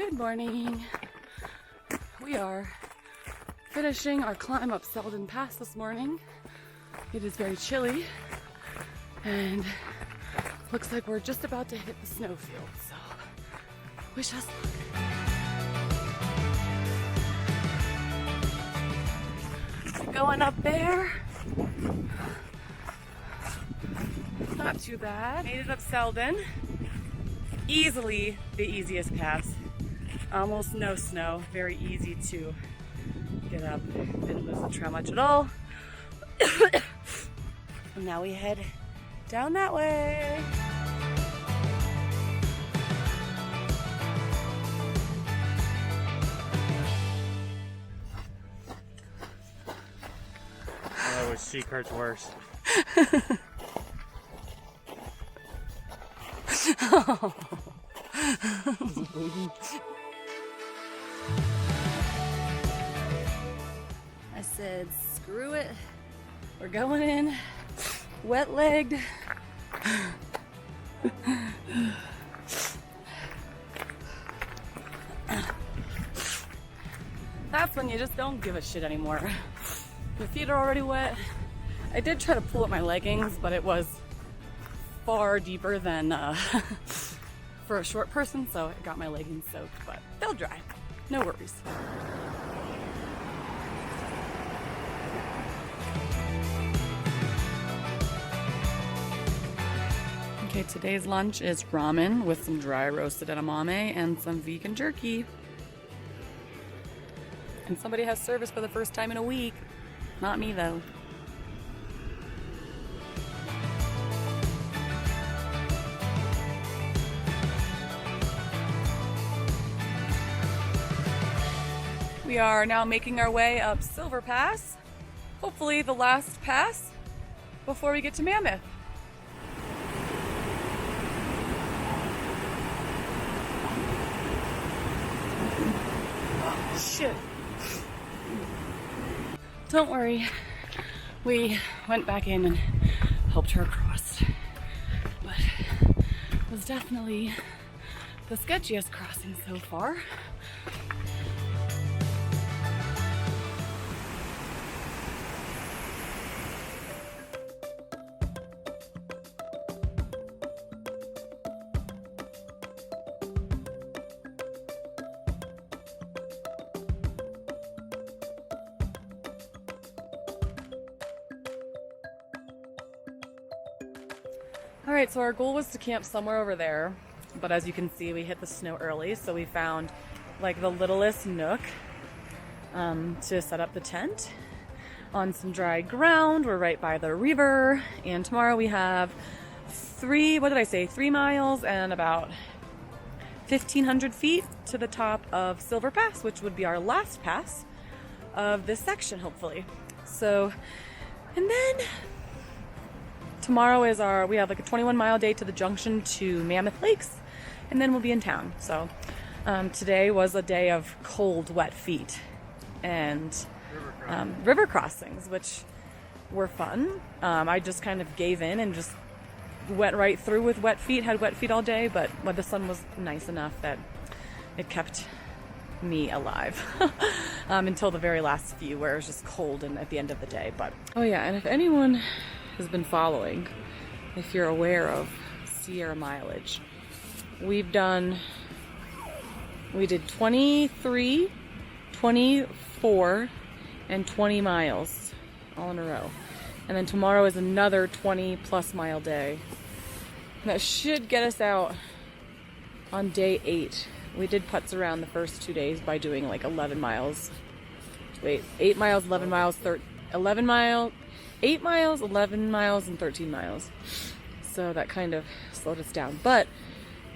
Good morning. We are finishing our climb up Selden Pass this morning. It is very chilly and looks like we're just about to hit the snowfield, so wish us luck. Going up there. Not too bad. Made it up Selden. Easily the easiest pass. Almost no snow. Very easy to get up. Didn't lose the trail much at all. And now we head down that way. I wish sheep cart's worse. I said, screw it. We're going in wet-legged. That's when you just don't give a shit anymore. Your feet are already wet. I did try to pull up my leggings, but it was far deeper than for a short person, so it got my leggings soaked, but they'll dry. No worries. Okay, today's lunch is ramen with some dry roasted edamame and some vegan jerky. And somebody has service for the first time in a week. Not me, though. We are now making our way up Silver Pass. Hopefully the last pass before we get to Mammoth. Oh, shit. Don't worry. We went back in and helped her across. But it was definitely the sketchiest crossing so far. Alright, so our goal was to camp somewhere over there, but as you can see, we hit the snow early, so we found like the littlest nook to set up the tent on some dry ground. We're right by the river, and tomorrow we have 3 miles and about 1,500 feet to the top of Silver Pass, which would be our last pass of this section, hopefully. So, and then tomorrow is we have like a 21-mile day to the junction to Mammoth Lakes, and then we'll be in town. So today was a day of cold, wet feet and river crossings, which were fun. I just kind of gave in and just went right through with wet feet, had wet feet all day, but the sun was nice enough that it kept me alive until the very last few, where it was just cold and at the end of the day. But oh yeah, and if anyone has been following, if you're aware of Sierra mileage, we did 23, 24, and 20 miles all in a row. And then tomorrow is another 20+ mile day. And that should get us out on day 8. We did putts around the first 2 days by doing like 11 miles. Wait, 8 miles, 11 miles, 11 miles, 8 miles, 11 miles, and 13 miles. So that kind of slowed us down. But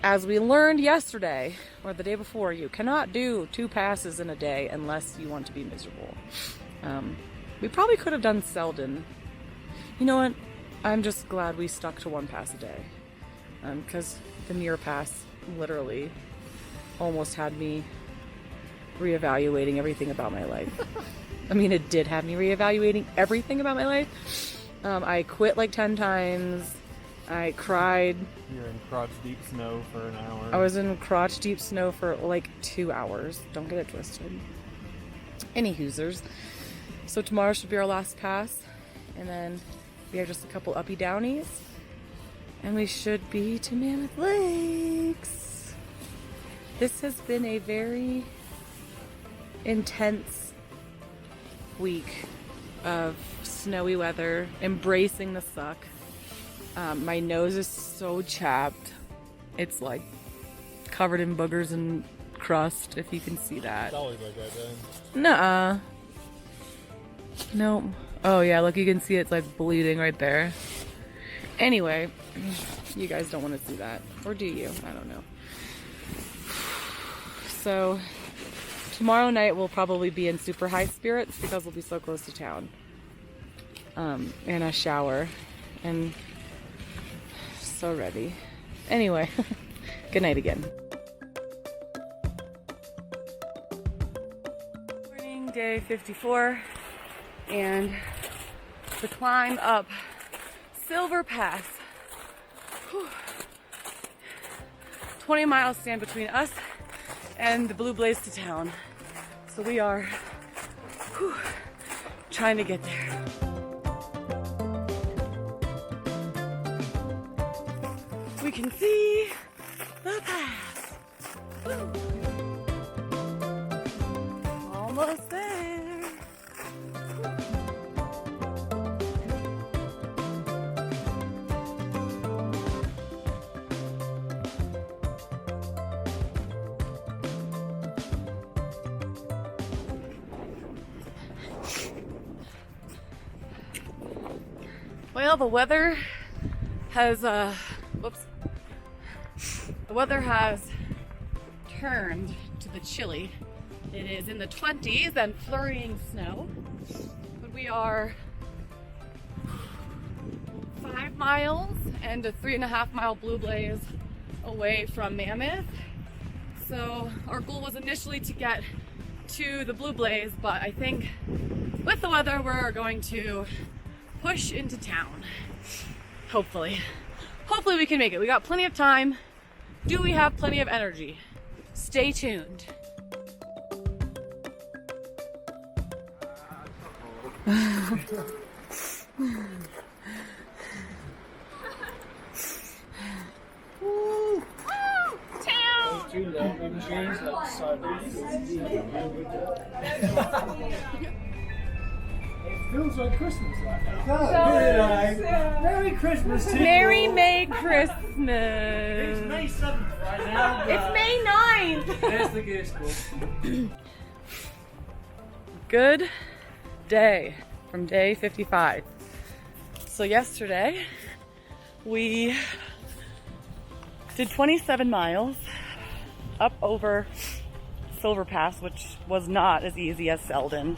as we learned yesterday, or the day before, you cannot do 2 passes in a day unless you want to be miserable. We probably could have done Selden. You know what? I'm just glad we stuck to 1 pass a day. Because the near pass literally almost had me reevaluating everything about my life. I mean, it did have me reevaluating everything about my life. I quit like 10 times. I cried. You're in crotch deep snow for an hour. I was in crotch deep snow for like 2 hours. Don't get it twisted. Any hoosers. So tomorrow should be our last pass. And then we have just a couple uppy downies. And we should be to Mammoth Lakes. This has been a very intense week of snowy weather, embracing the suck. My nose is so chapped. It's like covered in boogers and crust, if you can see that. It's always like that, then. Nuh-uh. No. Oh yeah, look, you can see it's like bleeding right there. Anyway, you guys don't want to see that. Or do you? I don't know. So, tomorrow night we'll probably be in super high spirits because we'll be so close to town. And a shower. And so ready. Anyway, good night again. Morning, day 54. And the climb up Selden Pass. Whew. 20 miles stand between us and the blue blaze to town. So we are trying to get there. We can see the pass. Woo. Almost there. Well, the weather has the weather has turned to the chilly. It is in the 20s and flurrying snow, but we are 5 miles and a 3.5 mile blue blaze away from Mammoth. So our goal was initially to get to the blue blaze, but I think with the weather we're going to push into town. Hopefully we can make it. We got plenty of time. Do we have plenty of energy? Stay tuned. Woo! Town! It feels like Christmas right now. Merry Christmas to you. Merry May Christmas. It's May 7th right now. It's May 9th. There's the gear school. Good day from day 55. So yesterday we did 27 miles up over Selden Pass, which was not as easy as Selden.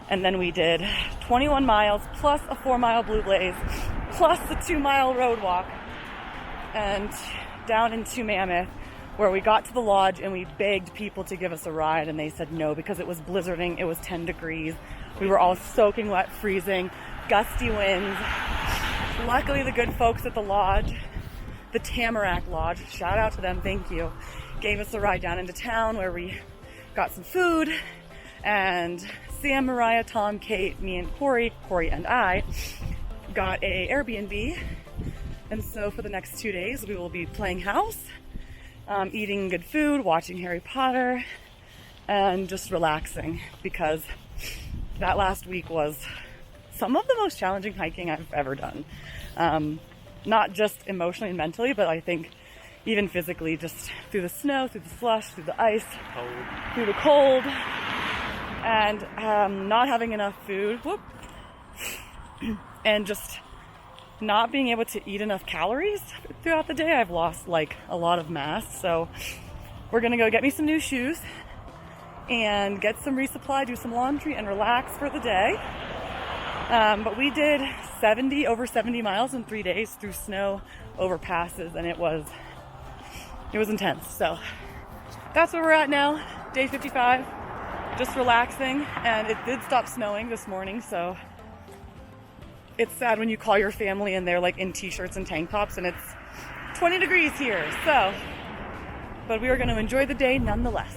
And then we did 21 miles plus a 4-mile blue blaze plus the 2-mile road walk and down into Mammoth, where we got to the lodge and we begged people to give us a ride and they said no because it was blizzarding. It was 10 degrees. We were all soaking wet, freezing, gusty winds. Luckily the good folks at the lodge, the Tamarack Lodge, shout out to them, thank you, gave us a ride down into town where we got some food, and Sam, Mariah, Tom, Kate, me and Corey and I got a Airbnb. And so for the next 2 days we will be playing house, eating good food, watching Harry Potter, and just relaxing, because that last week was some of the most challenging hiking I've ever done. Not just emotionally and mentally, but I think even physically, just through the snow, through the slush, through the ice, through the cold, and not having enough food, and just not being able to eat enough calories throughout the day. I've lost like a lot of mass, so we're gonna go get me some new shoes and get some resupply, do some laundry, and relax for the day. But we did over 70 miles in 3 days through snow, over passes, and it was intense. So that's where we're at now, day 55, just relaxing. And it did stop snowing this morning, so it's sad when you call your family and they're like in t-shirts and tank tops and it's 20 degrees here. So, but we are going to enjoy the day nonetheless.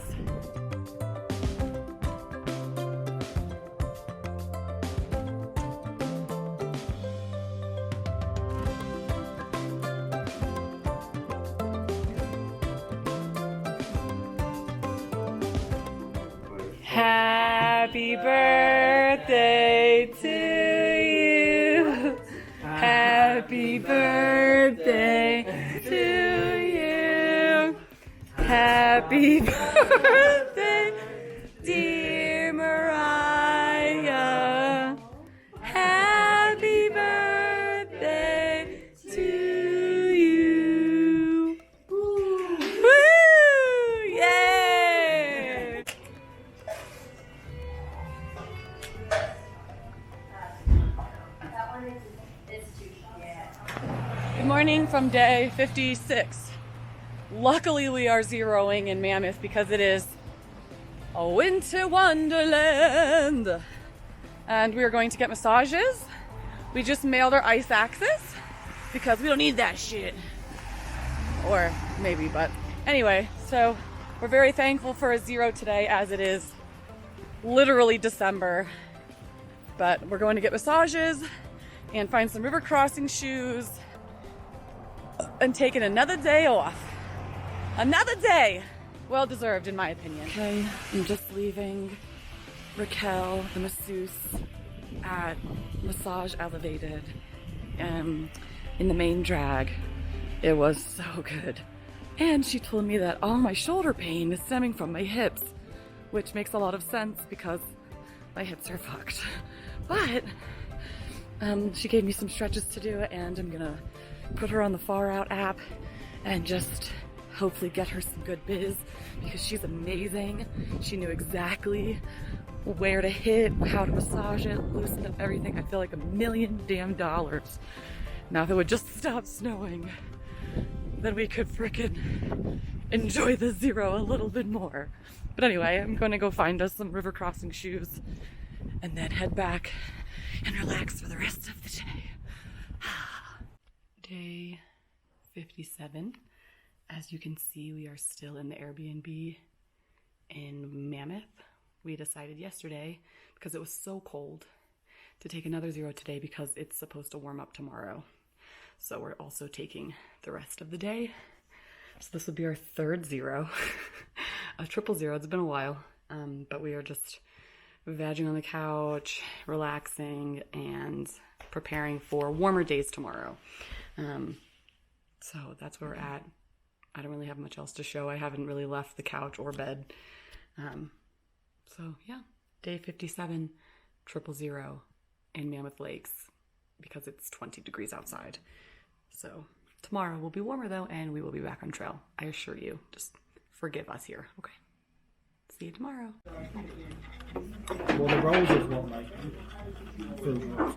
Happy birthday to you. Happy birthday to you. Happy birthday, dear Mariah. Happy birthday to you. Woo! Yay! Good morning from day 56. Luckily we are zeroing in Mammoth because it is a winter wonderland. And we are going to get massages. We just mailed our ice axes because we don't need that shit. Or maybe, but anyway, so we're very thankful for a zero today as it is literally December. But we're going to get massages and find some river crossing shoes and taking another day off. Another day! Well deserved in my opinion. Okay, I'm just leaving Raquel, the masseuse, at Massage Elevated in the main drag. It was so good. And she told me that all my shoulder pain is stemming from my hips, which makes a lot of sense because my hips are fucked. But she gave me some stretches to do, and I'm gonna put her on the Far Out app and just hopefully get her some good biz because she's amazing. She knew exactly where to hit, how to massage it, loosen up everything. I feel like $1 million damn. Now if it would just stop snowing, then we could frickin' enjoy the zero a little bit more. But anyway, I'm gonna go find us some river crossing shoes and then head back and relax for the rest of the day. Day 57. As you can see, we are still in the Airbnb in Mammoth. We decided yesterday, because it was so cold, to take another zero today because it's supposed to warm up tomorrow. So we're also taking the rest of the day. So this would be our third zero. A triple zero. It's been a while, but we are just vegging on the couch, relaxing, and preparing for warmer days tomorrow. So that's where we're at. I don't really have much else to show. I haven't really left the couch or bed. So yeah, day 57, 000 in Mammoth Lakes because it's 20 degrees outside. So tomorrow will be warmer though, and we will be back on trail. I assure you. Just forgive us here. Okay. See you tomorrow. Well, the rolls is what, mate? Food rolls.